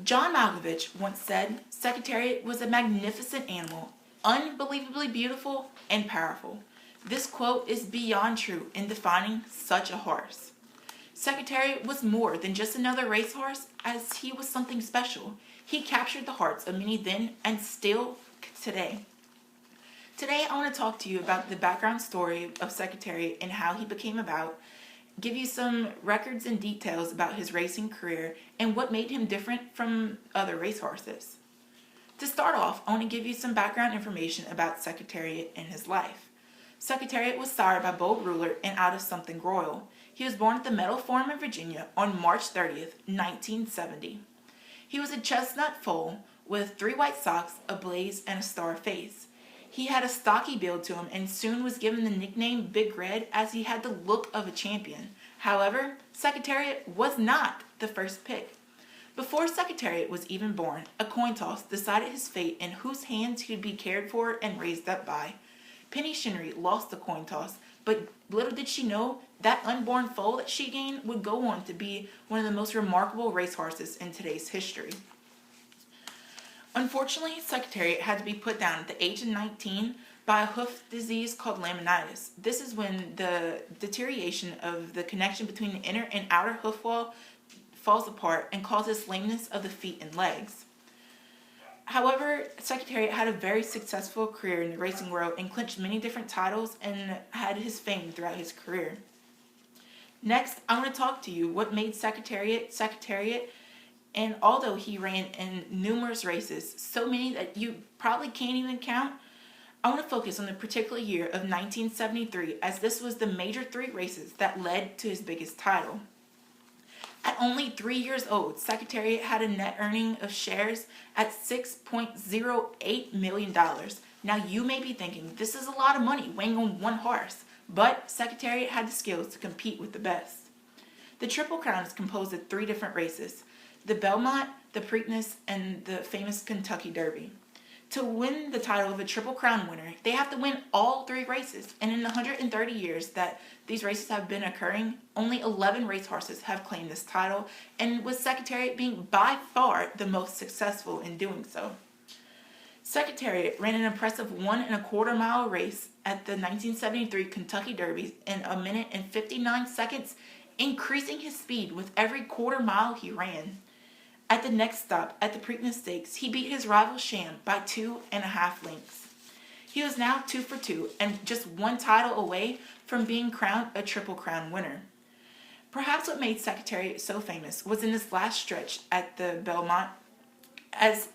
John Malkovich once said, Secretariat was a magnificent animal, unbelievably beautiful and powerful. This quote is beyond true in defining such a horse. Secretariat was more than just another racehorse, as he was something special. He captured the hearts of many then and still today. Today, I want to talk to you about the background story of Secretariat and how he became about, give you some records and details about his racing career and what made him different from other racehorses. To start off, I want to give you some background information about Secretariat and his life. Secretariat was sired by Bold Ruler and out of something royal. He was born at the Meadow Farm in Virginia on March 30th, 1970. He was a chestnut foal with 3 white socks, a blaze, and a star face. He had a stocky build to him and soon was given the nickname Big Red as he had the look of a champion. However, Secretariat was not the first pick. Before Secretariat was even born, a coin toss decided his fate and whose hands he would be cared for and raised up by. Penny Shinnery lost the coin toss, but little did she know that unborn foal that she gained would go on to be one of the most remarkable racehorses in today's history. Unfortunately, Secretariat had to be put down at the age of 19 by a hoof disease called laminitis. This is when the deterioration of the connection between the inner and outer hoof wall falls apart and causes lameness of the feet and legs. However, Secretariat had a very successful career in the racing world and clinched many different titles and had his fame throughout his career. Next, I want to talk to you what made Secretariat Secretariat, and although he ran in numerous races, so many that you probably can't even count, I want to focus on the particular year of 1973 as this was the major 3 races that led to his biggest title. At only 3 years old, Secretariat had a net earning of shares at $6.08 million. Now you may be thinking, this is a lot of money weighing on one horse, but Secretariat had the skills to compete with the best. The Triple Crown is composed of 3 different races, the Belmont, the Preakness, and the famous Kentucky Derby. To win the title of a Triple Crown winner, they have to win all 3 races, and in the 130 years that these races have been occurring, only 11 racehorses have claimed this title, and with Secretariat being by far the most successful in doing so. Secretariat ran an impressive 1 1/4 mile race at the 1973 Kentucky Derby in 1 minute and 59 seconds, increasing his speed with every 1/4 mile he ran. At the next stop, at the Preakness Stakes, he beat his rival Sham by 2.5 lengths. He was now 2 for 2 and just 1 title away from being crowned a Triple Crown winner. Perhaps what made Secretariat so famous was in this last stretch at the Belmont, as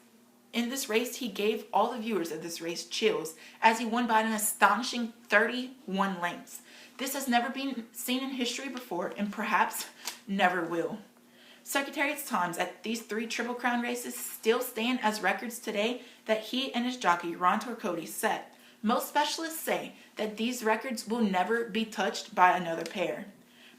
in this race he gave all the viewers of this race chills as he won by an astonishing 31 lengths. This has never been seen in history before and perhaps never will. Secretariat's times at these 3 Triple Crown races still stand as records today that he and his jockey Ron Torcotti set. Most specialists say that these records will never be touched by another pair.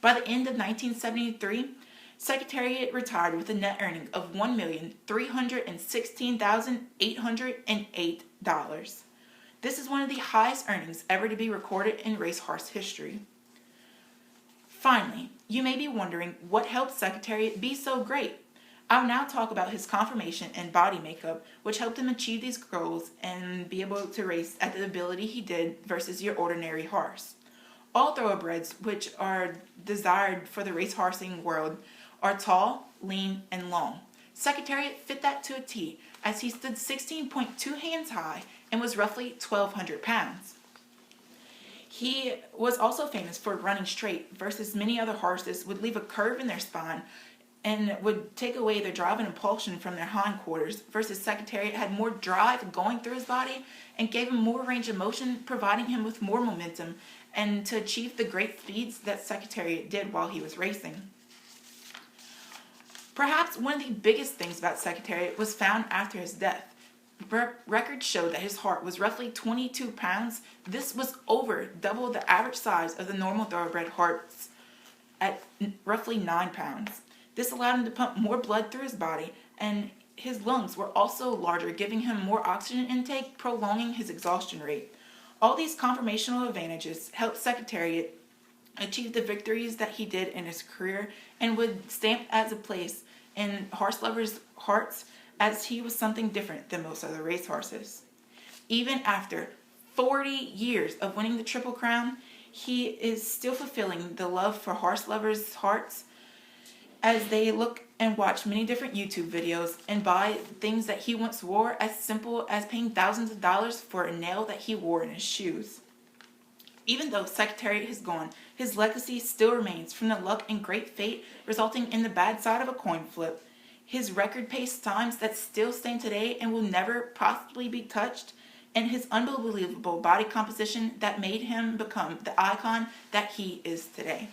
By the end of 1973, Secretariat retired with a net earning of $1,316,808. This is one of the highest earnings ever to be recorded in racehorse history. Finally, you may be wondering what helped Secretariat be so great. I will now talk about his conformation and body makeup, which helped him achieve these goals and be able to race at the ability he did versus your ordinary horse. All thoroughbreds, which are desired for the racehorsing world, are tall, lean, and long. Secretariat fit that to a T, as he stood 16.2 hands high and was roughly 1,200 pounds. He was also famous for running straight versus many other horses would leave a curve in their spine and would take away their drive and impulsion from their hindquarters versus Secretariat had more drive going through his body and gave him more range of motion, providing him with more momentum and to achieve the great speeds that Secretariat did while he was racing. Perhaps one of the biggest things about Secretariat was found after his death. Records show that his heart was roughly 22 pounds. This was over double the average size of the normal thoroughbred hearts at roughly 9 pounds. This allowed him to pump more blood through his body, and his lungs were also larger, giving him more oxygen intake, prolonging his exhaustion rate. All these conformational advantages helped Secretariat achieve the victories that he did in his career and would stamp as a place in horse lovers' hearts, as he was something different than most other racehorses. Even after 40 years of winning the Triple Crown, he is still fulfilling the love for horse lovers' hearts as they look and watch many different YouTube videos and buy things that he once wore, as simple as paying thousands of dollars for a nail that he wore in his shoes. Even though Secretariat has gone, his legacy still remains, from the luck and great fate resulting in the bad side of a coin flip. His record-paced times that still stand today and will never possibly be touched, and his unbelievable body composition that made him become the icon that he is today.